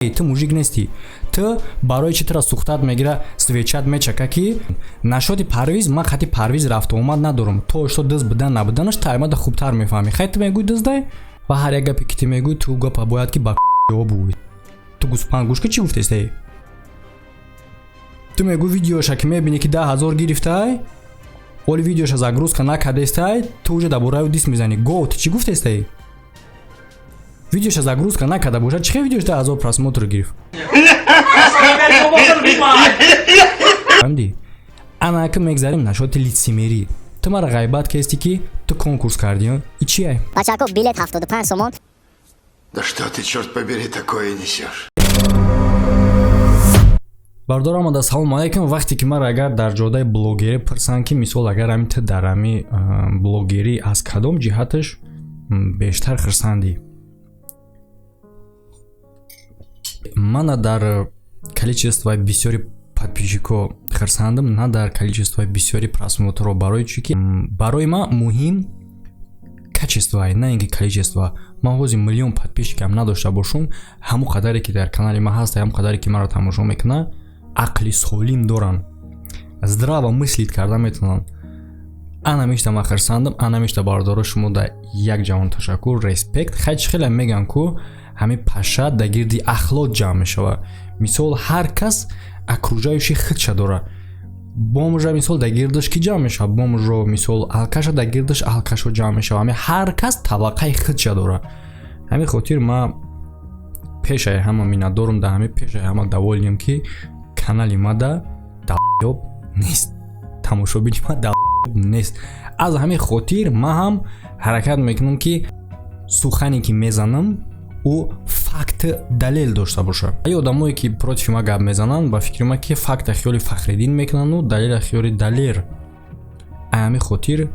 تو موژیک نیستی. تو برای چی ترا سوختات میگیره سویچات میچکه که نشاطی پرویز من خطی پرویز رفت اومد ندارم. تو اشتو دست بدن نبودنش تایمات خوبتر میفهمی. خیلی تو میگوی دست ده و هر یک گپی که تو میگوی تو گپ باید که با بود. تو گوسپند گوش که چی گفته استی؟ تو میگوی ویدیوش که میبینی که 10,000 گرفته ولی ویدیوش از اگروز که نکرده استی تو وجه دبورای و دیست میزنی. گو تو چی گفته استی؟ ویدیوش از اگروز که نکرده باشه چه ویدیوش 10,000 پراسموتر گرفت؟ فهمیدی؟ انا که میگذاریم نشاط لیتسیمری. تو مرا غیبت کردی که تو کنکورس کردی. این چیه؟ بچه‌ها بلیت 75 تومان. Да что ты, черт побери, такое несешь? بردارم از سلام علیکم. وقتی که من اگر در جاده بلوگری پرسن که مثال اگر همین تو در همی بلوگری از کدام جهتش بیشتر خرسندی؟ من در количество بسیاری подписчиков خرسندم، نه در количество بسیاری просмотров. برای چی که برای ما مهم качество نه اینکه количество. من حوزی میلیون подписчик هم نداشته باشم، همون قدری که در کانال ما هست همون قدری که مرا تماشا میکنه عقلی سالم دارن، здраво мыслить کرده میتونن. انا میشتم ما خرسندم. انا میشته باردار شما در یک جوان تشکر ریسپکت. خیلی میگن که همه پاشا در گردی اخلاق جمع میشه. مثال هر کس اکروجایشی خودش داره. بامجا مثال در گردش کی جمع میشه؟ بامجا مثال الکش در گردش الکشو جمع میشه. همه هر کس طبقه خودش داره. همین خاطر ما پیشای همه میندارم در همه پیشای همه دوالیم که کانال ما در دعیاب نیست، تماشابین ما دعیاب نیست. از همین خاطر ما هم حرکت میکنم که سخنی که میزنم او فکت دلیل داشته باشه. ای آدمایی که پروتیف ما گپ میزنن با فکر ما که فکت خیلی فخریدین میکنن و دلیل خیلی دلیل. همین خاطر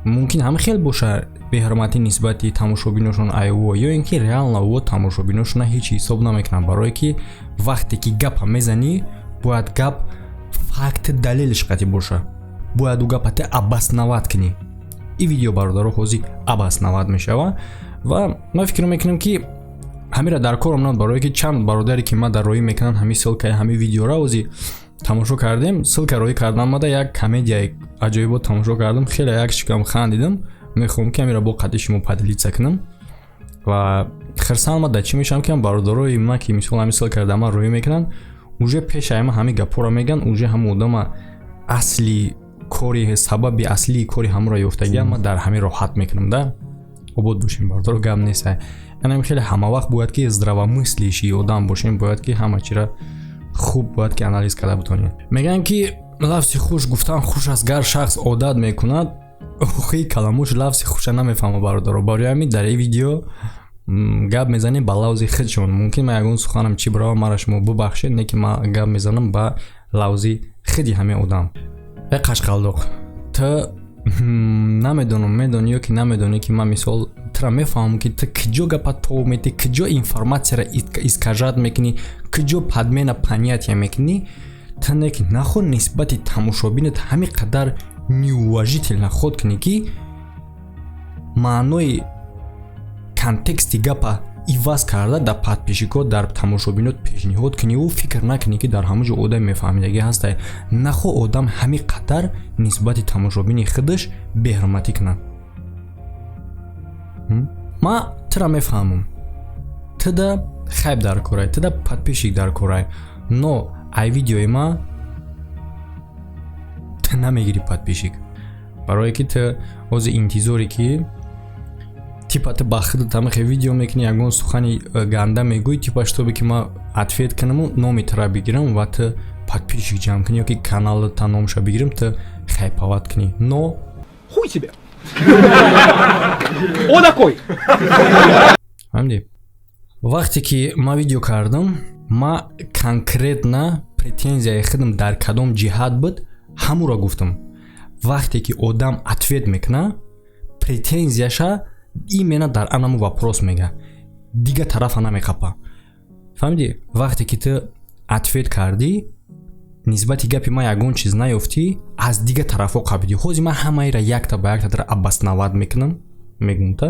ممکن هم خیلی باشه به حرمتی نسبتی تماشابینشون ایو یا اینکه ریال و تماشابینشون هیچ حساب نمیکنن. برای که وقتی که گپ میزنی باید گپ فکت دلیلش قطعی باشه. باید او گپت عباس نواد کنی. این ویدیو برادر خوزی عباس نواد میشه و من فکر میکنم که همین را در کارم ناد. برای که چند برادری که ما در روی میکنن همین سلکه همین ویدیو را وزی تماشا کردیم. سلکه روی کردم ما در یک کمدی عجایب تماشا کردم. خیلی یک شکم خندیدم. میخوام که همین را با قدش مپدلیت سکنم و خرسان ما در چی میشم که برادرای ما که مثلا همین سلکه کردم ما روی میکنن اوجه پیش ما همین گپا را میگن. اوجه هم آدم اصلی کاری سبب اصلی کاری هم را یافتگی ما در همین راحت میکنم. ده عبود باشیم بردار گم نیست. یعنی خیلی همه وقت باید که здраво мыслящий آدم باشیم. باید که همه چی را خوب باید که انالیز کرده بتونیم. میگن که لفظ خوش گفتن خوش از گر شخص عادت میکند خیلی کلموش لفظ خوش نمیفهمه برادر. برای همین در این ویدیو گپ میزنیم با لفظ خودشون. ممکن من اگه سخنم چی برای مرا شما ببخشید، نه که من گپ میزنم با لفظ خودی همه آدم. ای قشقلدق تو نمیدونم میدونی که نمیدونی که من مثال ترا میفهمم که تو کجا گپت تو میتی، کجا інформація را اسکажат میکنی، کجا подмена понятия میکنی. تو неки нахуй нисбати тамошобинат ҳамин қадар неуважительно ход кунӣ ки маънои контексти гапа иваз карда дар подписчикот дар тамошобинот пешниҳод кунӣ ва фикр накунӣ ки дар ҳама ҷо одам мефаҳмидагӣ ҳастай. нахо одам ҳамин қадар нисбати тамошобини худаш беҳурматӣ кунад. ман тира мефаҳмам ту да хайп дар корай, ту да подписчик дар корай, но ай видеои ма ту намегири подписчик. барое ки ту ҳозир интизоре ки типа ту ба худат ҳамихе видео мекунӣ, ягон сухани ганда мегӯй, типа штобе ки ма ответ кунаму номи тура бигирам ва ту подписчик ҷамъ кунӣ ёки каналта номша бигирам ту хайпават кунӣ. Но хуй себе. Он такой. ҳамди вақте ки ма видео кардам ма конкретна претензияи худам дар кадом ҷиҳат буд ҳамуро гуфтам. вақте ки одам ответ мекуна претензияша именно дар анаму вопрос мега, дига тарафа намеқапа. фаҳмидӣ? вақте ки ту ответ кардӣ нисбати гапи ма ягон чиз наёфтӣ, аз дига тарафо қабидӣ. ҳозир ман ҳамаира якта ба якта дара абаснавад мекунам, мегум та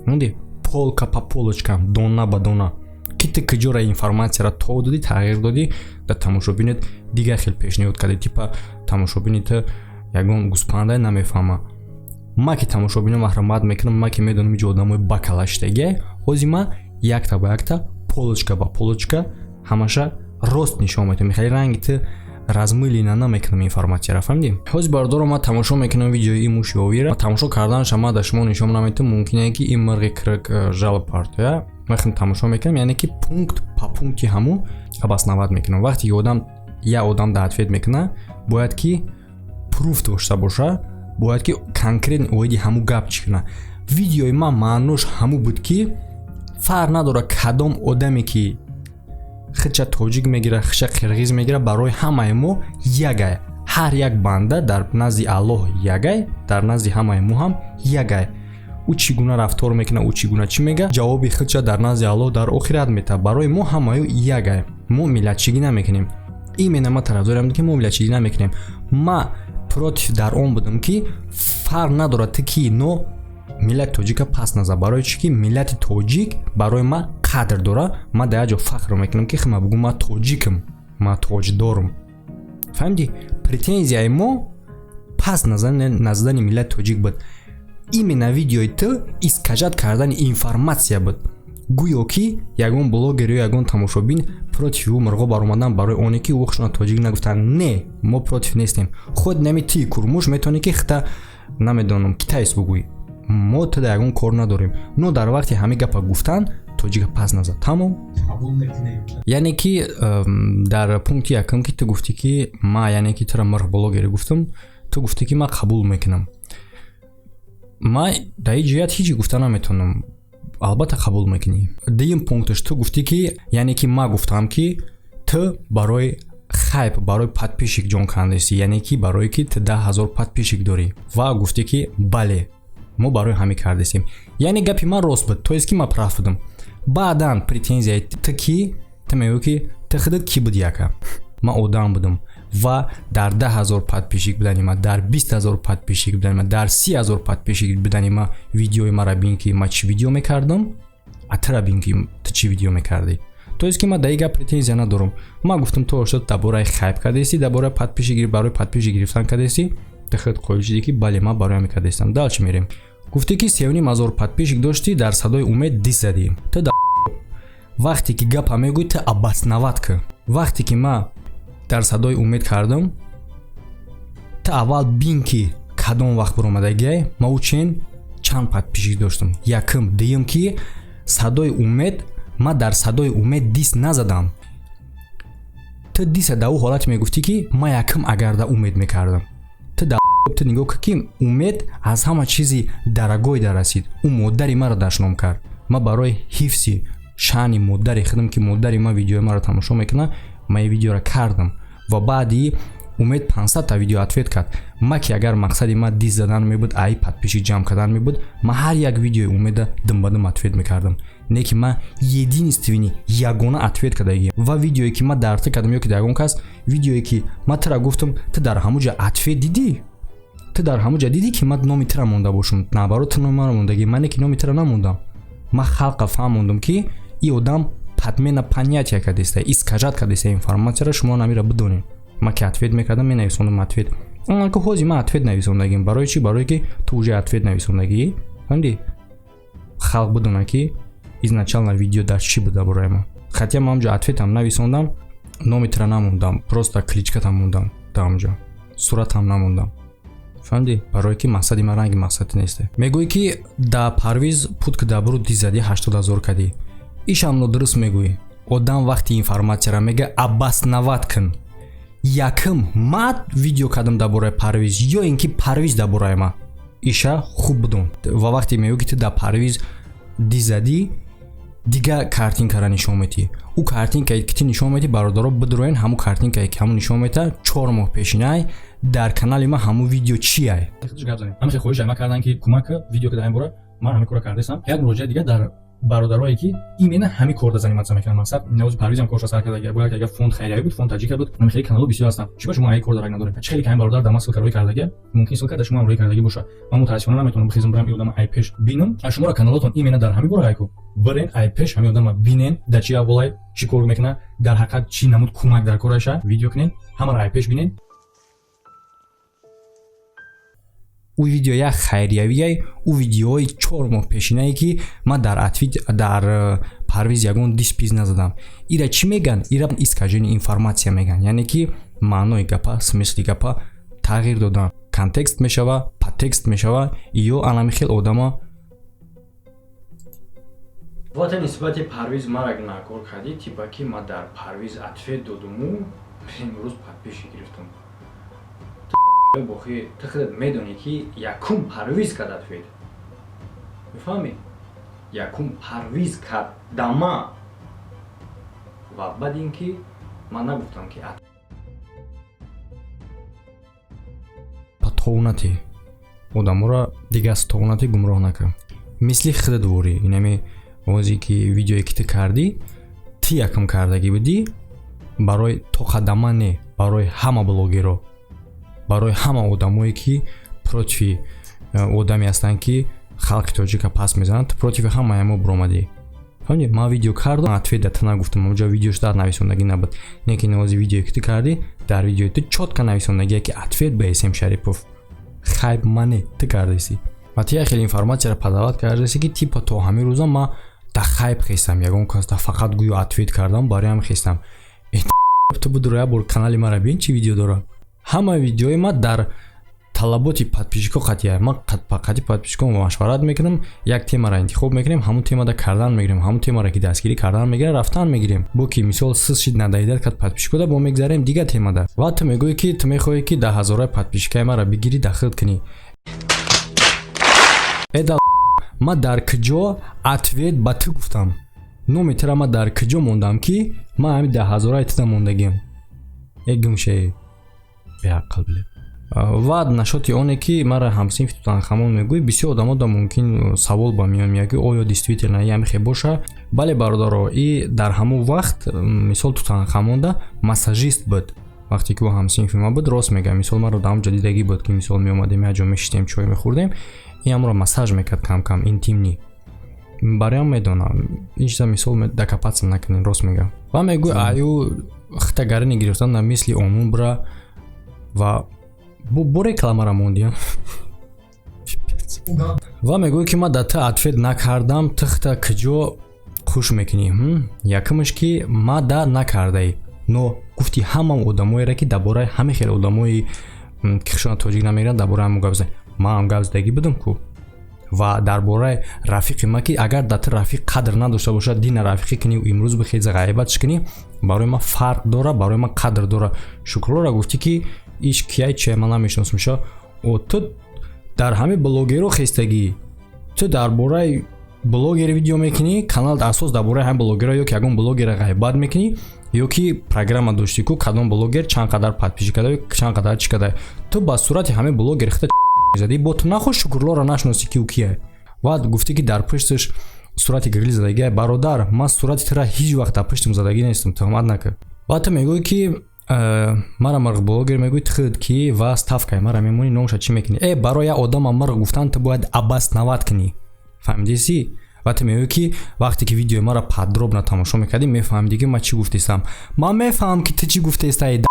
фаҳмидӣ? полка по полочкам, дона ба дона. ки ту куҷора информатсияро то додӣ тағйир додӣ дар тамошобинет дигар хел пешниҳод кардӣ типа тамошобини ту ягон гӯспандай намефаҳма ма ки тамошобино маҳрамат мекунам ма ки медонам иҷо одамои бакалаштаге ҳозир ма якта ба якта полочка ба полочка ҳамаша рост нишон метавам хеле ранги ту размылина намекунам информатсияро фаҳмидӣ ҳозир бардоро ма тамошо мекунам видеои ин мушовира тамошо карданаш ма дар шумо нишон наметавам мумкине ки ин мирғи кирк жал партия вақте тамошо мекунам яъне ки пункт по пункти ҳаму абаснават мекунам вақте як одам дар ответ мекуна бояд ки пруф дошта боша бояд ки конкретно оиди ҳаму гап чӣ куна видеои ман маънош ҳаму буд ки фарқ надорад кадом одаме ки хича тоҷик мегира хича қирғиз мегира барои ҳамаи мо ягай ҳар як банда дар назди Аллоҳ ягай дар назди ҳамаи мо ҳам ягай ӯ чӣ гуна рафтор мекуна ӯ чӣ гуна чӣ мега ҷавоби хича дар назди Аллоҳ дар охират метавад барои мо ҳамаи ягай мо миллатчигӣ намекунем именно ма тарафдорам ки мо миллатчигӣ намекунем ма против дар он будам ки фарқ надорад ту ки но миллати тоҷика пас назар барои чӣ ки миллати тоҷик барои ма қадр дора ма дар як ҷо фахр мекунам ки ма бугӯ ма тоҷикам ма тоҷдорам фаҳмидӣ претензияи мо пас назардани миллати тоҷик буд именно видеои ту искажат кардани информатсия буд гӯё ки ягон блогер ё ягон тамошобин против ӯ мурғо баромадан барои оне ки ӯ тоҷик нагуфтанд не мо против нестем худ нами ти курмуш метавонӣ ки хита намедонам китайс бугӯй мо ту дар ягон кор надорем но дар вақти ҳами гапа гуфтан тоҷика пас назар тамом яъне ки дар пункти якум ки ту гуфтӣ ки ма яъне ки тура мурғ блогери гуфтам ту гуфтӣ ки ма қабул мекунам ма дар ин ҷиҳат ҳеҷ гуфта наметавонам албатта қабул мекунӣ дуюм пункташ ту гуфтӣ ки яъне ки ма гуфтам ки ту барои хайп барои подписчик ҷон кандеси яъне ки барои ки ту 10 000 подписчик дорӣ ва гуфтӣ ки бале мо барои ҳамин кардесем яъне гапи ман рост буд тоест ки ма прав будам баъдан претензияи ту ки ту мегӯӣ ки ту худат ки буд яка ман одам будам ва дар 10 000 подписчик будани ма дар 20 000 подписчик будани ма дар 30 000 подписчик будани ма видеои мара бин ки ма чӣ видео мекардам а тура бин ки ту чӣ видео мекардӣ тоест ки ма дар ин гап претензия надорам ма гуфтам ту ошад дар бораи хайп кардеси дар бораи подписчик барои подписчик гирифтан кардеси ту худ қоил шудӣ ки бале ма барои ҳамин кардесам дал чӣ мерем гуфтӣ ки 3,5 подписчик доштӣ дар садои умед дис задӣ ту вақте ки гапа мегӯй ту абаснават кӣ вақте ки ма дар садои умед кардам ту аввал бин ки кадом вақт баромадагиай ма учен чанд подписчик доштам якум дуюм ки садои умед ма дар садои умед дис назадам ту диса дар ӯ ҳолате мегуфтӣ ки ма якум агар дар умед мекардам ту нигоҳ кӣ ки умед аз ҳама чизи дарагои дарасид ӯ модари маро дашном кард ма барои ҳифзи шаъни модари худам ки модари ма видеои маро тамошо мекуна ма ин видеоро кардам ва баъди умед 500 та видео ответ кард ма ки агар мақсади ма дис задан мебуд аи подписчик ҷамъ кардан мебуд ма ҳар як видеои умеда дум ответ мекардам не ки ма единственни ягона ответ кардагиам ва видеое ки ма дарта кардам ё ки дар ягон кас видеое ки ма тура гуфтам ту дар ҳамун ҷа ответ дидӣ ту дар ҳамун ҷа дидӣ ки ма номи тура монда бошам наоборот ту номи маро мондаги ма не ки номи тура намондам ма халқа фаҳмондам ки ин одам подмена понятия кардеста искажат кардеста информатсияро шумо намира бидонед ма ки ответ мекардам менависондам ответ ки ҳозир ма ответ нависондагим барои чӣ барое ки ту уже ответ нависондагӣ фаҳмидӣ халқ бидона ки изначально видео дар чӣ буда бораи ма хотя ма ҳамҷа ответам нависондам номи тура намондам просто кличкатам мондам дар ҳамҷа суратам намондам фаҳмидӣ барое ки мақсади ма ранги мақсади несте мегӯӣ ки дар парвиз путки дар буру дис задӣ 80 000 кадӣ ишам нодуруст мегӯӣ одам вақти информатсияро мега абаснават кун якум ма видео кардам дар бораи парвиз ё ин ки парвиз дар бораи ма иша хуб бидон ва вақте мегӯӣ ки ту дар парвиз дис задӣ дигар картинкаро нишон метӣ ӯ картинкае ки ту нишон метӣ бародаро бидроен ҳамун картинкае ки ҳамун нишон мета 4 моҳ пешинай дар канали ма ҳамун видео чиай ҳамаша хоҳиш ама кардан ки кӯмак видео ки дар ин бора ман ҳамин кора кардесам як муроҷиати дигар дар برادرایی که ایمن همین کار زنیمت میکنن مثلا نوز پرویز هم کارش سر کرده باید اگه فوند خیریه بود فوند تاجیک بود من خیلی کانال بسیار هستم چی شما این کار دارین نداره چه همین برادر دماسک کاری کرده ممکن است که شما روی کرده باشه من متاسفانه نمیتونم بخیزم برم یادم آی پیش ببینم شما را کانالتون ایمن در همین برای کو برین آی پیش همین یادم ببینین در چی اولای چی کار میکنه در حقیقت چی نمود کمک در کارش ویدیو کنین همه را آی پیش ببینین او ویدیوی خیریوی او ویدیوی 4 ماه پیشینه که ما در پرویز یگون دیسپیز نزدم ایرا چی میگن ایرا اسکاجنی اینفورماسیا میگن یعنی که معنای گپا смысли گپا تغییر دادن کانتکست میشوه پاتکست میشوه یا علمی خیلی آدما وقت نسبت پرویز مرا نکار کردی تیپا که ما در پرویز عطفه دادمو امروز پادپیش گرفتم بخی تخدت میدونی که یکم پرویز کردت فید میفهمی؟ یکم پرویز کرد دما و بعد اینکه من نگفتم که پتوناتی آدم را دیگه از توناتی گمراه نکن مثل خدت وری اینمی وازی که ویدیویی که کردی تی یکم کردگی بودی برای تو خدمه نه برای همه بلوگرها برای همه آدمایی که پروتفی آدمی هستند که خلق تاجیکا پس میزنند پروتفی همه ما برآمدی همین ما ویدیو کردم اتفاقی دت نگفتم اونجا ویدیوش در نویسندگی نبود نه که نوازی ویدیو که کردی در ویدیو تو چوتکا نویسندگی که اتفاقی به اسم شریپوف خیب منه تو کردیسی و تی خیلی اینفورماسیا را پداوت کردیسی که تیپ تو همین روزا ما در خیب خستم یگون کاستا فقط گویو اتفاقی کردم برای هم خستم تو بود روی بر کانال ما را ببین چی ویدیو داره همه ویدیوی ما در طلباتی подписчиков قطعیه ما قطعی подписчиков مشورت میکنیم یک تیما را انتخاب میکنیم همون تیما را کردن میگیریم همون تیما را که دستگیری کردن میگیره رفتن میگیریم بو کی مثال سس شید ندایدر کات подписчиков دا با میگذاریم دیگه تیما دا و تو میگویی که تو میخوای که 10000 подписчиков ما را بگیری داخل کنی ادا ما در کجا اتویت با تو گفتم نمیتونم ما در کجا موندم که ما همین 10000 ات موندگیم یکم شی به عقل بله و نشاطی اونه که مرا همسنف توتنخامون میگوی بسیار آدما دا ممکن سوال با میان میگه آیا دیستویترنا یعنی خیلی باشه بله برادرها ای در همون وقت مثال توتنخامون دا مساژیست بود وقتی که با همسنف ما بود راست میگه مثال مرا دام جدیدگی بود که مثال می اومدیم یا جا میشتیم چای میخوردیم این امرا مساژ میکرد کم کم اینتیمنی برای هم میدونم هیچ مثال دکاپاتس نکنین راست میگه و میگوی آیو خطاگرانی گرفتن در مثل عموم برا و بو РЕКЛАМА را موندیم و میگوی که ما دتا اتفید نکردم تختا کجا خوش میکنی یکمش که ما دا نکرده نو گفتی همه آدمایی را که درباره همه خیلی آدمایی که خشون تاجیک نمیگیرن درباره هم گفت ما هم گفت بودم کو و درباره رفیق ما که اگر دت رفیق قدر نداشته باشه دین رفیقی کنی و امروز بخیر غیبتش کنی برای ما فرق داره برای ما قدر داره شکر را گفتی که ایش کیای چه من نمیشناسم میشه و تو در همه بلوگرو خستگی تو درباره بلوگر ویدیو میکنی کانال اساس درباره هم بلوگر یا که اگه بلوگر غیبت میکنی یا که پروگرام داشتی کو کدوم بلوگر چند قدر подписчик کرده چند قدر چی کرده تو با صورت همه بلوگر خط زدی با تو نخوش شکرلا را نشناسی کی و کیه و گفتی که در پشتش صورت گریل زدگی برادر ما صورت ترا هیچ وقت در پشتم زدگی نیستم تهمت نکن و تو میگوی که مرا مرغ بلوگر میگوی تخد کی و ставка مرا میمونی نوش چی میکنی ای برای آدم مرغ گفتن تو باید عباس نوات کنی فهمیدی و تو میگوی که وقتی که ویدیو ما را подробно تماشا میکردی میفهمی دیگه ما چی گفتیستم ما میفهم که تو چی گفتیستی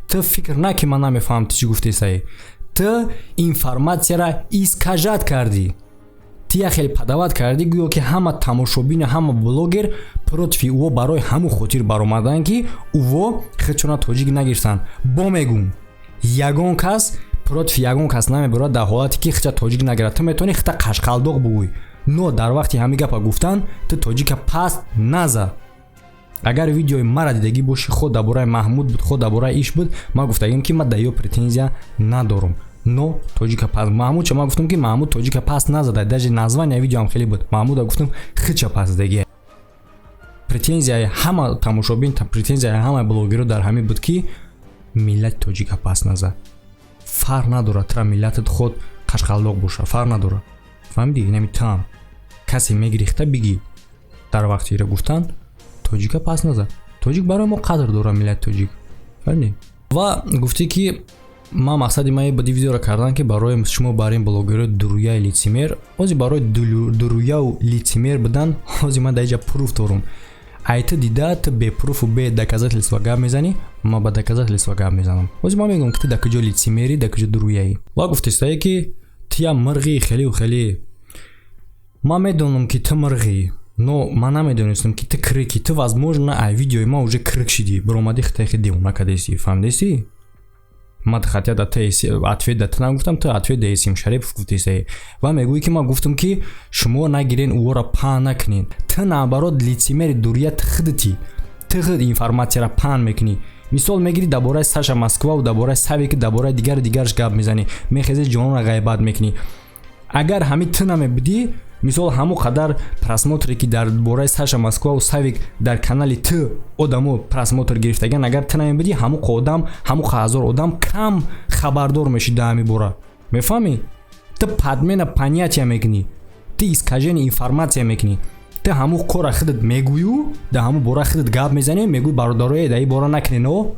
تو فکر نکی من نمیفهم تو چی گفتیستی تو اینفورماسیا را اسکاجات کردی تیا خیلی پداوت کردی گویا که همه تماشابین همه بلوگر پروتفی او برای همو خاطر برآمدن که او خودشون تاجیک نگیرسن با میگم یگان کس پروتفی یگان کس نمیبره در حالتی که خودش تاجیک نگیره تو میتونی خودت قشقلدوق بگوی نو در وقتی همین گپا گفتن تو تاجیک پاس نزا اگر ویدیوی مرا دیدگی باشی خود درباره محمود بود خود درباره ایش بود ما گفتیم که ما دیو پرتنزیا ندارم نو تاجیک پاس محمود چه ما گفتم که محمود تاجیک پاس نزده даже название ویدیو هم خیلی بود محمود گفتم خچ پاس دیگه پرتنزیا همه تماشابین پرتنزیا همه بلوگرها در همین بود که ملت تاجیک پاس نزد فرق نداره ترا ملت خود قشقلدوق باشه فرق نداره فهمیدی نمیتونم касе мегирихта биги дар вақти ира гуфтан тоҷика пас назад. Тоҷик барои мо қадр дора, миллати тоҷик. фаҳмидӣ? Ва гуфтӣ ки ман мақсади ман ба видеоро кардан ки барои шумо барин блогери дуруяи лицемер, ҳозир барои дуруяу лицемер будан ҳозир ман дар инҷа пруф дорум. Ай ту дида ту бепруфу бе доказательства гап мезанӣ, ман ба доказательства гап мезанам. Ҳозир ман мегӯям ки ту дар куҷо лицемерӣ, дар куҷо дуруяӣ. Ва гуфтистае ки ту як мирғи хелу хеле. Ман медонам ки ту мирғи, но ман намедонистам ки ту крики. Ту возможно ай видеои ман уже крик шидӣ, биромадӣ хитаи девона кардеси, фаҳмидеси? Ман хотя да ты ответ да ты нам гуфтам, ты ответ да исим Шарипов гуфтисай. Ва мегӯи ки ман гуфтам ки шумо нагирен уора паҳн накунед. Ты наоборот лицемери дурия худти. Ты худ информацияра паҳн мекунӣ. Мисол мегири дар бораи Саша Москва ва дар бораи Савик, дар бораи дигарш гап мезанӣ. Мехези ҷононро ғайбат мекунӣ. Агар ҳамин ты намебудӣ, мисол ҳамо қадар просмотре ки дар бораи Саша Москва ва Савик дар канали ты одамо просмотр гирифтаган, агар ты намебудӣ, ҳамо одам, ҳамо ҳазор одам кам хабардор мешид дар ҳамин бора. Мефаҳмӣ? Ты подмена понятия мекунӣ. Ты искажени информация мекунӣ. Ты ҳамо кора худат мегӯю, дар ҳамо бора худат гап мезанӣ, мегӯи бародарои дар ин бора накунено.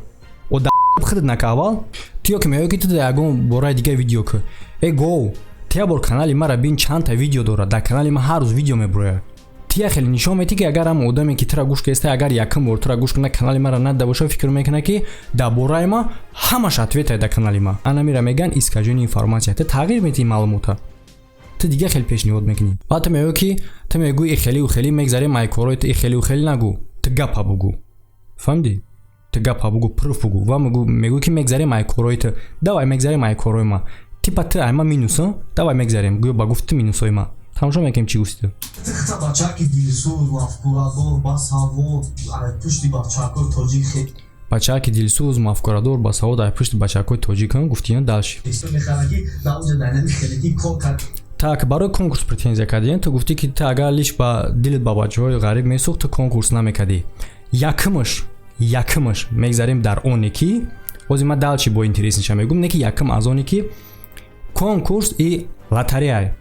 Одам худат накавал. Ту ё ки меёи ки ту дар ягон бораи дигар видео ку. Эго тия бор канали мара бин чанд та видео дора. Дар канали ма ҳар рӯз видео мебурояд. Тия хеле нишон медиҳӣ ки агар ҳам одаме ки тура гӯш кеста, агар якум бор тура гӯш кунад канали мара надида боша, фикр мекунад ки дар бораи ма ҳамаш ответай дар канали ма. Ана мира меган искажени информация. Ту тағйир медиҳӣ маълумота. Ту дига хеле пешниҳод мекунӣ. Ва ту меёи ки ту мегӯи хеле хеле мегзарем ай корои ту хеле хеле нагӯ. Ту гапа бугӯ. Фаҳмидӣ? Ту гапа бугӯ, пруф бугӯ. Ва мегӯи ки мегзарем ай корои ту. Давай мегзарем ай корои ма. Типа ты ай ма минуса, давай мегзарем. Гӯё ба гуфт ту минусои ма. Тамошо мекунем чӣ гуфти ту. Бачаки дилсӯз мафкурадор ба савод ай пушти бачакои тоҷикон гуфтиён далши. Так, барои конкурс претензия кардиен. Ту гуфтӣ ки ту агар лиш ба дилит ба бачаҳои ғариб месӯхт, ту конкурс намекардӣ. Якумаш мегзарем дар оне ки ҳозир ман далчи бо интересниша мегӯм, не ки якум аз оне ки конкурс и лотарея.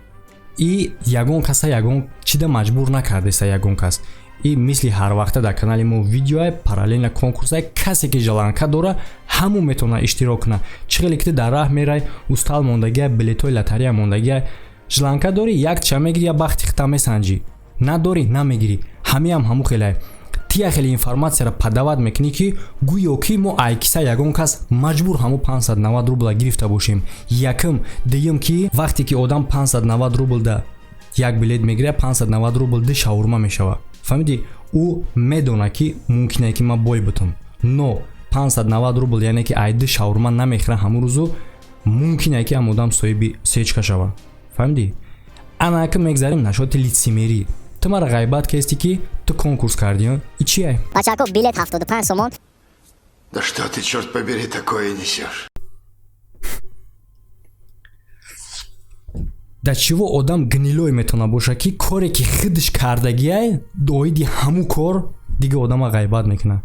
И ягон каса ягон чида маҷбур накардеса ягон кас. И мисли ҳар вақта дар канали мо видеои параллелна конкурсай касе ки жаланка дора ҳамон метавона иштирок куна. Чӣ хеле ки ту дар раҳ мерай, устал мондагия, билетои лотарея мондагия, жаланка дори, як ча мегири, я бахти хита месанҷӣ. Надори, намегири. Ҳамиам ҳаму хелай. Тия хеле информацияра падават мекунӣ ки гӯё ки мо айкиса ягон кас маҷбур ҳамо 590 рубла гирифта бошем. Якум дуюм ки вақте ки одам 590 рубл да як билет мегирад, 590 рубл ду шаурма мешава. Фаҳмидӣ? Ӯ медона ки мумкине ки ман бой бутам. Но 590 рубл яъне ки ай ду шаурма намехӯра ҳамон рӯзу, мумкине ки ҳам одам соҳиби сечка шава. Фаҳмидӣ? Ана ки мегзарем нашоти лицемерӣ. Ту мара ғайбат кести ки ту конкурс кардиё. И чи ай? Бачако билет 75 сомон. Да что ты, черт побери, такое несешь? Да чего одам гнилой метавона боша ки коре ки худш кардагиай доиди ҳаму кор дига одама ғайбат мекуна.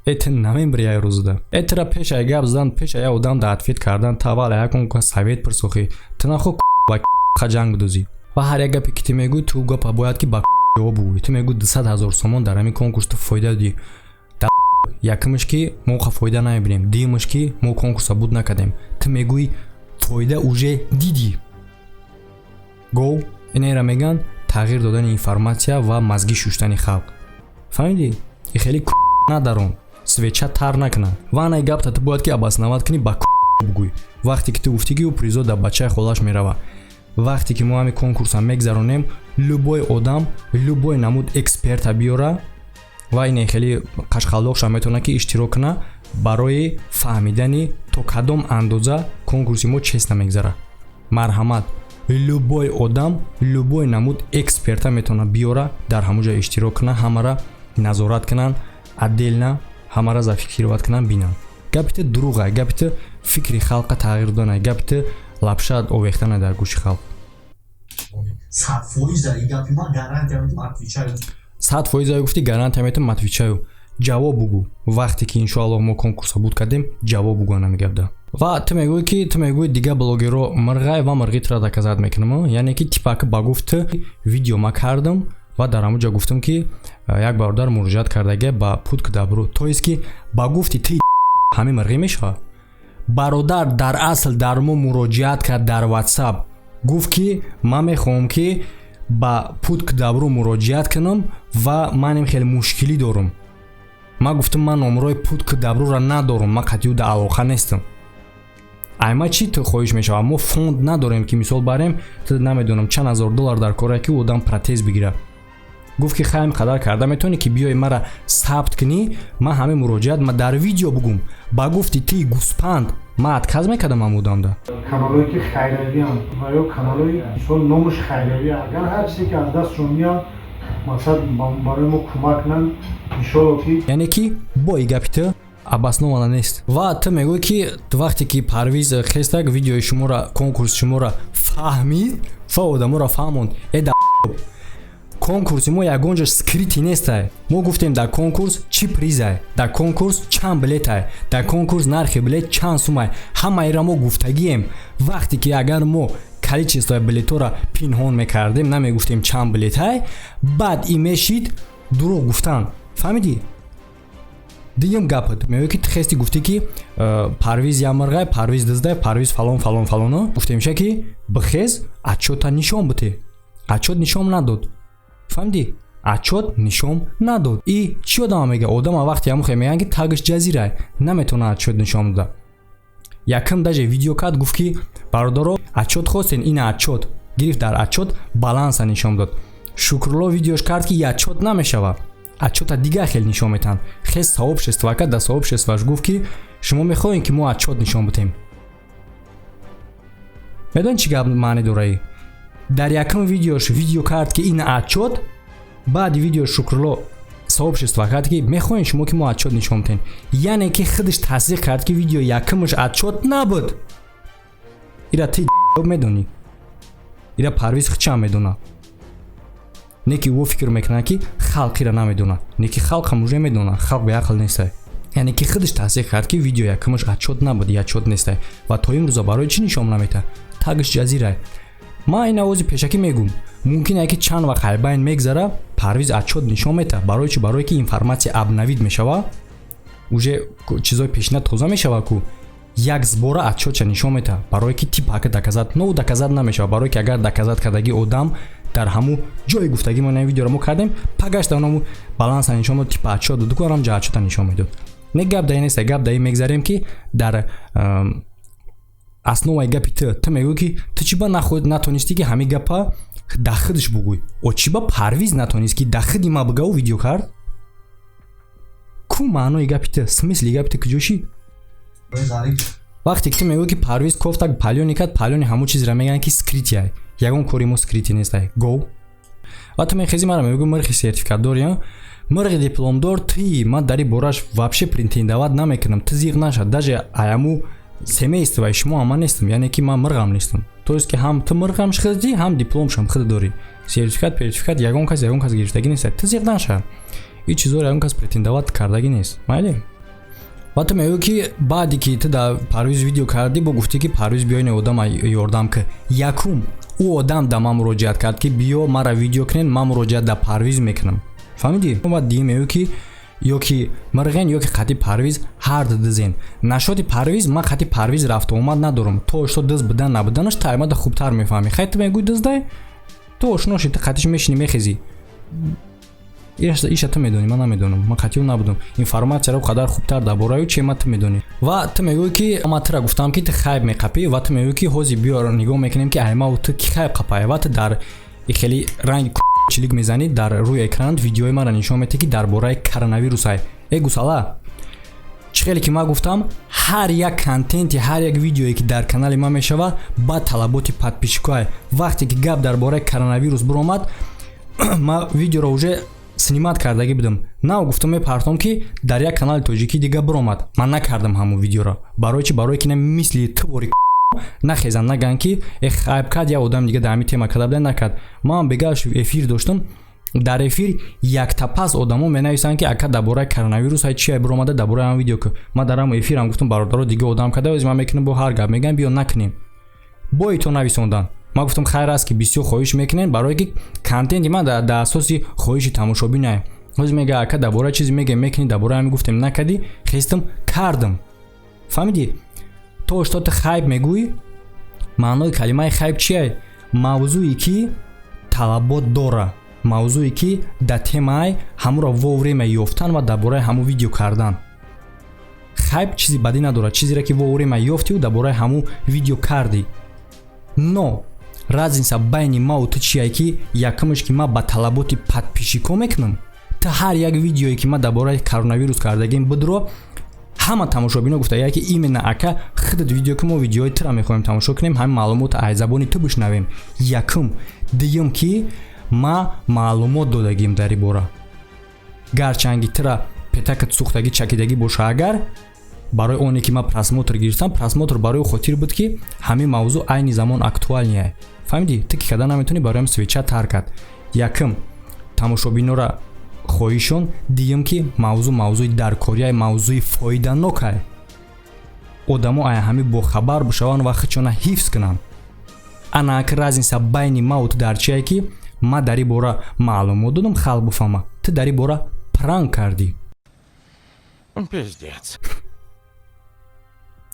Эт намебри ай рӯзда. Этра пеша гап зан, пеша я одам да ответ кардан, тавала якон совет пурсохи. Ту нахо ба ҷанг бидӯзӣ. Ва ҳар як гапе ки ту мегӯй, ту гапа бояд ки ба ҷавоб бугӯй. Ту мегӯй 200 000 сомон дар ҳамин конкурс ту фоида додӣ. Якумаш ки мо фоида намебинем, дуюмаш ки мо конкурса буд накардем. Ту мегӯй фоида уже дидӣ. Гов инера меган тағйир додани информация ва мазги шуштани халқ. Фаҳмидӣ? И хеле надарон. Свеча тар накуна. Ва ана гапта ту бояд ки обосноват кунӣ ба бугӯй. Вақте ки ту гуфтӣ ки ӯ призо дар бачаи холаш мерава. Вақте ки мо ҳами конкурса мегзаронем, любой одам, любой намуд эксперта биёра ва ине хеле қашқалдоқша метавона ки иштирок куна барои фаҳмидани то кадом андоза конкурси мо чест намегзара. Марҳамат. Любой одам, любой намуд эксперта метавона биёра дар ҳамуҷа иштирок куна, ҳамара назорат кунан, отдельно ҳамара зафикрироват кунан бинан. Гапи ту дурӯға, гапи ту фикри халқа тағйир додана, гапи ту лапша овехтана дар гӯши халқ. 100% гуфти гарантия метавонам отвечаю. Ҷавоб бугӯ. Вақте ки иншоаллоҳ мо конкурса буд кардем, ҷавоб бугӯ намегапда. ва ту мегӯй ки ту мегӯй дига блогеро мирғай ва мирғитра доказат мекунам, яъне ки типак ба гуфт видео ма кардам ва дар ҳамуҷа гуфтам ки як бародар муроҷиат кардаги ба путк дабру тоест ки ба гуфти ти ҳамин мирғӣ мешавад. бародар дар асл дар мо муроҷиат кард дар WhatsApp, гуфт ки ман мехоҳам ки ба путк дабру муроҷиат кунам ва манем хеле мушкилӣ дорам. ман гуфтам ман номерои путк дабрура надорам, ман қатъи да алоқа нестам. айма чӣ ту хоҳиш мешавад? мо фонд надорем ки мисол барем ту намедонам чанд ҳазор доллар дар коре ки одам протез бигира. гуфт ки хайм қадар карда метавонӣ ки биёи мара сабт кунӣ, ман ҳамин муроҷиат ма дар видео бугум. ба гуфти ти гуспанд ман отказ мекардам ам одамда. каналҳое ки хайравианд ва ё каналҳои мисол номаш хайравӣ, агар ҳар чизе ки аз дастшон меяд мақсад барои мо кӯмак кунанд, иншоалло ки яъне ки бо и гапи ту абасномана нест. ва ту мегӯй ки вақте ки Парвиз хестак видеои шуморо, конкурси шуморо фаҳмид ва одаморо фаҳмонд, конкурси мо ягон ҷо скрити нестай. мо гуфтем дар конкурс чӣ призай, дар конкурс чанд билетай, дар конкурс нархи билет чанд сумай, ҳамаира мо гуфтагием. вақте ки агар мо количествои билетҳоро пинҳон мекардем, намегуфтем чанд билетай, баъд и мешид дурӯғ гуфтан. фаҳмидӣ? дигам гапат мегӯй ки хести гуфтӣ ки Парвиз ямирғай, Парвиз диздай, Парвиз фалон фалон фалоно. гуфтемша ки бихез отчёта нишон бите. отчёт нишон надод. фаҳмидӣ? отчёт нишон надод. И чӣ одама мега? Одама вақте ҳамон хе меган ки тагш ҷазирай, наметавона отчёт нишон дода. якам даже видео кард, гуфт ки бародаро отчёт хостен, ин отчёт гирифт, дар отчёт баланса нишон дод. Шукрулло видеош кард ки отчёт намешавад, отчёта дига хел нишон метан. хес сообщество кард, дар сообществоаш гуфт ки шумо мехоҳем ки мо отчёт нишон битем. медонӣ чӣ гап маъне дорад? дар якам видеош видео кард ки ин отчёт, баъди видео Шукрулло сообщество кард ки мехоҳем шумо ки мо отчёт нишон битем. яъне ки худаш тасдиқ кард ки видео якамаш отчёт набуд. ира ти медонӣ? ира Парвиз хичам медона? не ки ӯ фикр мекунад ки халқ ира намедона. не ки халқ ҳам уже медона, халқ беақл нестай. яъне ки худаш тасдиқ кард ки видео якамаш отчёт набуд, отчёт нестай. ва то имрӯза барои чӣ нишон намета? тагш ҷазирай. ман ин овози пешакӣ мегӯм. мумкине ки чанд вақт айбайн мегзара, Парвиз отчёт нишон мета. барои чӣ? барое ки информатсия абнавид мешава, уже чизои пешина тоза мешава ку як збора отчётша нишон мета. барое ки типака доказат, но доказат намешава. барое ки агар доказат кардаги одам дар ҳаму ҷои гуфтаги мо ин видеоро мо кардем, пагаш дар ҳаму баланса нишон дод, типа отчёт дод, ҳам ҷа отчёта нишон медод. не гап дар ин нест, гап дар ин мегзарем ки дар основаи гапи ту мегӯй ки ту чӣ ба натонистӣ ки ҳамин гапа да худаш бугӯй? о чӣ ба Парвиз натонист ки да худи ма бигаву видео кард? ку маънои гапи ту, смисли гапи ту куҷо шид? вақте ки ту мегӯй ки Парвиз кофтак палёни кард, палёни ҳамун чизро мегӯянд ки скритияй. ягон кори мо скрити нестай. гов. ва ту мехези мара мегӯй мирғи сертификатдор я мирғи дипломдор ти ман дар ин бораш вообще претендоват намекунам. ту зиқ нашад. даже аяму семействои шумо ама нестам, яъне ки ман мирғам нестам. то есть ки ҳам ту мирғам худӣ, ҳам дипломшам худ дорӣ. сертификат ягон кас гирифтагӣ нест. ту зиқ наша. ин чизоро ягон кас претендоват кардагӣ нест. майли? ва ту мегӯй ки баъди ки ту дар Парвиз видео кардӣ, бо гуфтӣ ки Парвиз биёин одам ёрдам ки якум ӯ одам да ман муроҷиат кард ки биё мара видео кунен, ман муроҷиат да Парвиз мекунам. фаҳмидӣ? ва дигар мегӯй ки ё ки мирғен ё ки хати Парвиз ҳард дизен. нашоти Парвиз, ман хати Парвиз рафту омад надорам. то ошто диз будан набуданаш таймада хубтар мефаҳмӣ. хай ту мегӯй диздай, ту ошноши ту хатиш мешини мехези. иша ту медонӣ, ман намедонам. ман хатиё набудам. информатсияро қадар хубтар дар бораи ӯ чема ту медонӣ. ва ту мегӯй ки ман тура гуфтам ки ту хайб меқапӣ ва ту мегӯй ки ҳозир биё нигоҳ мекунем ки айма ту ки хайб қапай ва ту дар хеле ранги чилик мезанӣ дар рӯи экран видеои мара нишон медиҳӣ ки дар бораи коронавирусай. гусала чӣ хеле ки ман гуфтам, ҳар як контенти, ҳар як видеое ки дар канали ман мешава ба талаботи подписчикоай. вақте ки гап дар бораи коронавирус биромад, ман видеоро уже снимат кардаги будам. нав гуфтам мепартом ки дар як канали тоҷикӣ дига биромад. ман накардам ҳамун видеоро. барои чӣ? барое ки мисли тувори нахезан, наган ки хайб кард я одам дига дар ҳамин тема карда накард. ман бегаш эфир доштам, дар эфир яктапас одамо менависанд ки ака дар бораи коронавирус ҳай чи биромада дар бораи ҳам видео ки ман дар ҳам эфирам гуфтам бародаро дига одам када ман мекунам бо ҳар гап мегӯям биё накунем боито нависондан ман гуфтам хайр аст ки бисёр хоҳиш мекунем барое ки контенти ман дар асоси хоҳиши тамошобинае ҳоз мега ака дар бораи чизе мегӯем мекунӣ дар бораи ҳами гуфтем накадӣ хестам кардам фаҳмидӣ то что ты хайп мегӯӣ маънои калимаи хайп чие мавзӯе ки талабот дора мавзӯе ки дар темаи ҳамуро вовреме ёфтан ва дар бораи ҳаму видео кардан хайп чизи бадӣ надорад чизеро ки вовреме ёфтиу дар бораи ҳаму видео кардӣ но разница байни маву ту чие ки якумаш ки ман ба талаботи подписчико мекунам ту ҳар як видеое ки ман дар бораи коронавирус кардагим бидро ҳама тамошобино гуфтагия ки именно ака худат видео ки мо видеои тура мехоҳем тамошо кунем ҳами маълумот ай забони ту бишнавем якум дуюм ки ма маълумот додагим дар ин бора гарчанги тура петакат сӯхтагӣ чакидагӣ боша агар барои оне ки ман просмотр гирифтам просмотр барои хотир буд ки ҳамин мавзӯъ айни замон актуалния фаҳмидӣ ту ки када наметонӣ бароям свеча тар кард якум тамошобинора хоҳишон дуюм ки мавзӯи даркория мавзӯи фоиданокай одамо ай ҳами бохабар бишаванд ва худшона ҳифз кунанд ана ак разница байни маву ту дар чие ки ман дар ин бора маълумот додам халқ буфама ту дар ин бора пранк кардӣ Пиздец.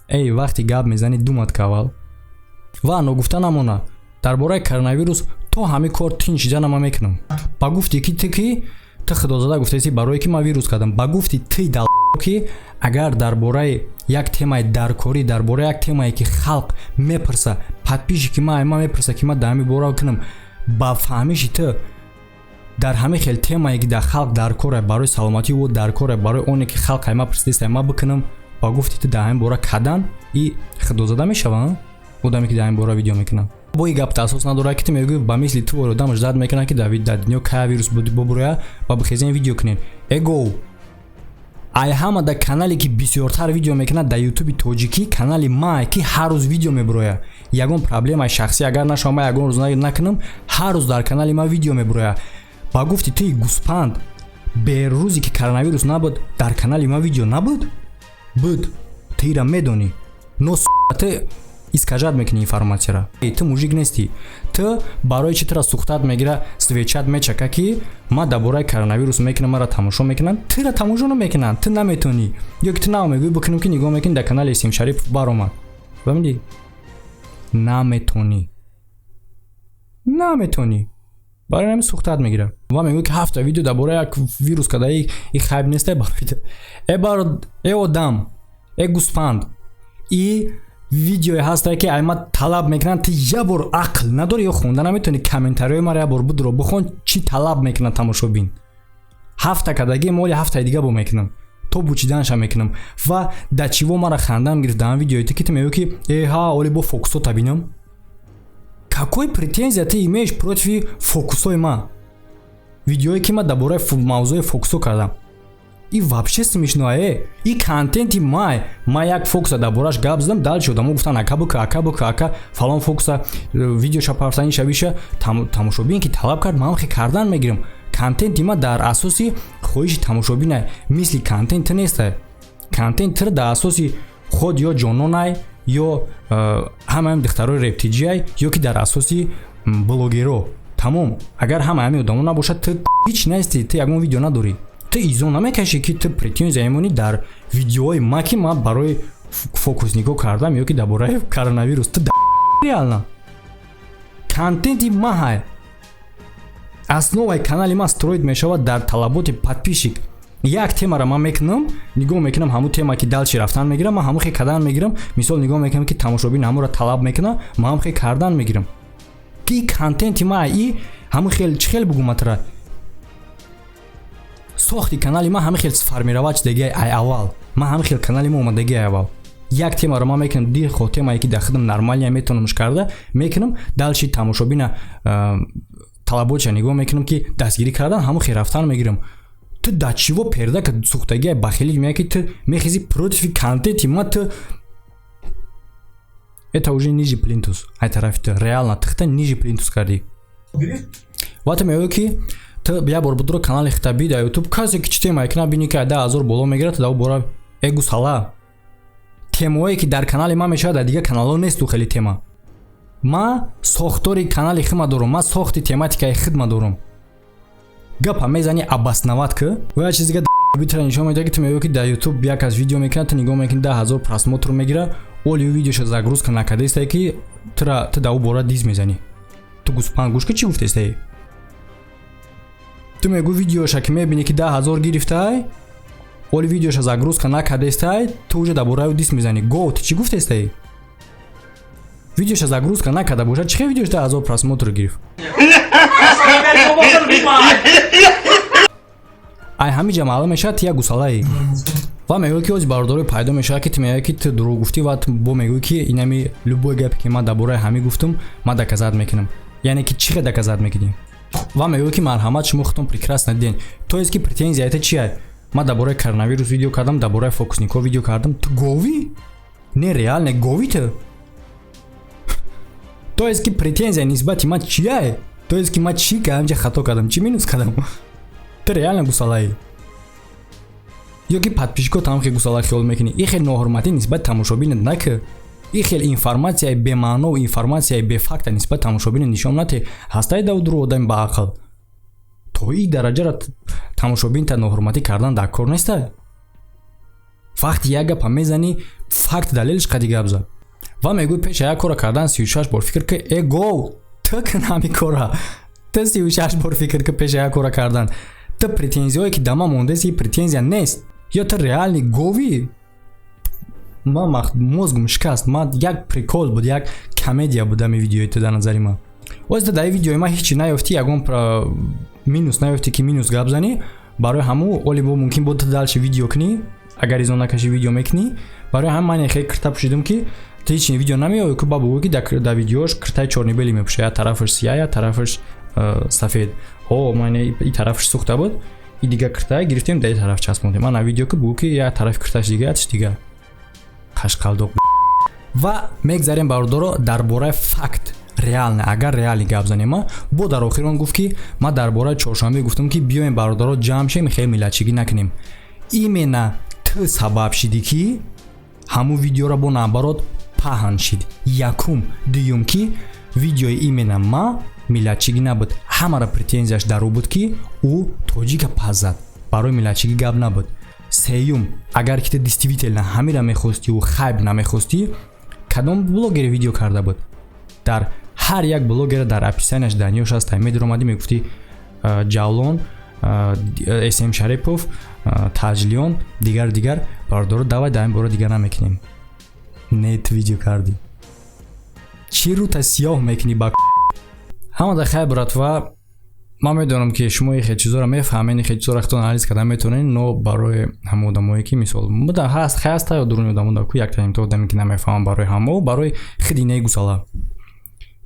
эй вақти гап мезанӣ думат кавал ва ногуфта намона дар бораи коронавирус то ҳами кор тинчида нама мекунам ба гуфти ки ту худозада гуфтаси барое ки ман вирус кардам ба гуфти ти дал ки агар дар бораи як темаи даркорӣ дар бораи як темае ки халқ мепурса подписчики ман мепурса ки ман дар ҳами бора кунам ба фаҳмиши ту дар ҳами хел темае ки дар халқ даркоре барои саломатии ӯ даркоре барои оне ки халқ ай ман пурсидест ман бикунам ба гуфти ту дар ҳамин бора кадан и худозада мешаванд одаме ки дар ҳамин бора видео мекунанд бо ин гапта асос надорад ки ту мегӯӣ ба мисли ту одам жад мекунад ки дар дунё кая вирус бубуроя ва бихезем видео кунем эго ай ҳама дар канале ки бисёртар видео мекунад дар ютуби тоҷикӣ канали мае ки ҳар рӯз видео мебуроя ягон проблемаи шахсӣ агар нашава ман ягон рӯз накунам ҳар рӯз дар канали ман видео мебуроя ба гуфти туи гуспанд берӯзе ки коронавирус набуд дар канали ман видео набуд буд ту ира медонӣ но ту искажат мекунӣ информатсияра ту мужик нестӣ ту барои чӣ тура сӯхтат мегира свечат мечака ки ман дар бораи коронавирус мекунам мара тамошо мекунанд тура тамошо намекунанд ту наметонӣ ё ки ту нава мегӯӣ бикунам ки нигоҳ мекунӣ дар канали Сим Шарипов баромад фаҳмидӣ наметонӣ барои ҳамин сӯхтат мегира ва мегӯӣ ки ҳафта видео дар бораи як вирус кадаи и хайб нестай барои одам гуспанд и видео ҳастай ки ай ман талаб мекунанд ту як бор ақл надорӣ ё хонда наметонӣ комментариҳои мара як бор будро бихон чӣ талаб мекунад тамошобин ҳафта кадаги моли ҳафтаи дига бо мекунам то бучиданша мекунам ва дар чиво мара хандам гирифт дар ҳам видеои ту ки ту мегӯӣ ки ҳа оли бо фокусота бинам какой претензия ты имеешь против фокусои ман видеое ки ман дар бораи мавзӯи фокусо кардам и вообще смешное и контенти ман як фокуса дар бораш гап задам дальше одамо гуфтан ака бука фалон фокуса видеоша парсани шавиша тамошобин ки талаб кард ман хе кардан мегирам контенти ман дар асоси хоҳиши тамошобинай мисли контент нестай контент тир дар асоси худ ё ҷононай ё ҳамаи духтарои рептиҷиай ё ки дар асоси блогеро тамом агар ҳама ҳамин одамо набошад ту ҳеч нести ту ягон видео надорӣ ту изо намекашӣ ки ту претензия мемонӣ дар видеои ман ки ман барои фокус нигоҳ кардам ё ки дар бораи коронавирус ту реально контенти ман ҳай основаи канали ман строид мешавад дар талаботи подписчик як темаро ман мекунам нигоҳ мекунам ҳамун тема ки далчи рафтан мегирам ман ҳамун хе кардан мегирам мисол нигоҳ мекунам ки тамошобин ҳамуро талаб мекунам ман ҳамун хе кардан мегирам ки контенти ман и ҳамун хел чӣ хел бугум матара сохти канали ман ҳамин хел сформировать шудагиай ай аввал ман ҳамин хел канали ман омадагиай аввал як темаро ман мекунам дихо темае ки дар худам нормалия метавонамш карда мекунам далчи тамошобина талаботша нигоҳ мекунам ки дастгирӣ кардан ҳамун хел рафтан мегирам ту дар чиво перда ка сӯхтагиай бахилӣ меяй ки ту мехези против контенти ман ту это уже ниже плинтус ай тарафи ту реально ту хта ниже плинтус кардӣ ва ту мегӯӣ ки تو بیا بار بدرو کانال خطابی در یوتیوب کسی که چی تیمایی کنه بینی که 10,000 بالا میگیره تا بورا اگو سالا تیمایی که در کانال ما میشه در دیگه کانال‌ها نیست تو خیلی تیما ما ساختاری کانال خودم دارم ما ساختی تماتیکای خودم دارم گپ میزنی обосновать که و یه چیزی که بیتره نشون میده که تو میگی که در یوتیوب بیا از ویدیو میکنه تو نگاه میکنی 10,000 پراسموتر میگیره اولی ویدیوش زاگروز کنه کده است که تو داو بورا دیز میزنی تو گوسپان گوش که چی گفته استی تو میگو ویدیوش که میبینی که 10,000 گرفته اولی ویدیوش زاگروز کنه کده است تو уже در بورا دیز میزنی گو چی گفته استی ویدیوش زاگروز کنه کده باشه چه ویدیوش 10,000 پراسموتر گرفت ай ҳамиҷа маълум мешавад ту як гусалаи ва мегӯӣ ки ози бародари пайдо мешавад ки ту мегӯӣ ки ту дурӯғ гуфтӣ ва бо мегӯӣ ки инами любой гапе ки ман дар бораи ҳамӣ гуфтум ман доказат мекунам яъне ки чӣ доказат мекунем ва мегӯӣ ки марҳамат шумо худтон прекрасно диден то есть ки претензията чия ман дар бораи коронавирус видео кардам дар бораи фокусникҳо видео кардам ту говӣ не реально говӣ ту то есть ки претензия нисбати ман чия то есть ки ман чӣ кардам ҷа хато кардам чӣ минус кардам تو реально гусалаи ё ки подписчико там хе гусала хиёл мекунӣ ин хел ноҳурматӣ нисбати тамошобинат на ки ин хел информатсияи бемаъно информатсияи бефакта нисбати тамошобинат нишон нате ҳастай давдуру одами баақл то ин дараҷара тамошобинта ноҳурматӣ кардан дар кор неста вақти як гапа мезанӣ факт далелиш қади гап зад ва мегӯӣ пеша як кора кардан 36 бор фикр ки эго ту кун ҳамин кора ту 36 бор фикр ки пеша як кора кардан تو پرتنزیایی که دما مونده سی پرتنزیا نیست یا تو реальний گوی ما مزگم شکست ما یک پریکول بود یک کمدیا بود می ویدیوی تو در نظر ما واسه در ویدیوی ما هیچی نیافتی یگون مینوس نیافتی که مینوس گپ زنی برای همو اولی بو ممکن بود دالش ویدیو کنی اگر ایزون نکشی ویدیو میکنی برای هم من خیلی کرتا پوشیدم که تو هیچ ویدیو نمیای که بابا که در ویدیوش کرتای چورنی بلی میپوشه یا طرفش سیاه یا طرفش سفید о ман ин тарафш сӯхта буд и дига киртаа гирифтем дар ин тараф часпондем ман видео ки бу ки як тарафи киртааш дига атиш дига қашқалдоқ ва мегзарем бародаро дар бораи факт реална агар реалӣ гап занем бо дар охир он гуфт ки ман дар бораи чоршанбе гуфтам ки биёем бародаро ҷамъ шем хеле миллатчигӣ накунем именно ту сабаб шидӣ ки ҳамун видеоро бо наоборот паҳн шид якум дуюм ки видеои именно ма миллатчигӣ набуд ҳамара претензияш дар ӯ буд ки ӯ тоҷика пас зад барои миллатчигӣ гап набуд сеюм агар ки ту действительно ҳамира мехостӣ хайб намехостӣ кадом блогере видео карда буд дар ҳар як блогере дар описанияш даниёш аст медиромадӣ мегуфтӣ ҷавлон см Sharipov таҷлиён дигар бародаро давай дар ин бора дигар намекунем не ту видео кардӣ чӣ рута сиёҳ мекунӣ ба ҳамада хай братва ман медонам ки шумо хел чизоро мефаҳмед хел чизоро худтон анализ кардан метавонед но барои ҳамон одамое ки мисол буда ҳаст хаста ё дуруни одамода ку як таимто одаме ки намефаҳмам барои ҳамо барои худи не гусала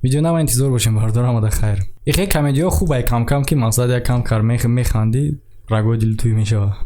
видео нава интизор бошем бардор ҳамада хайр ихе комедиё хубай кам ки мақсад як кам кар механди рагои дили туй мешава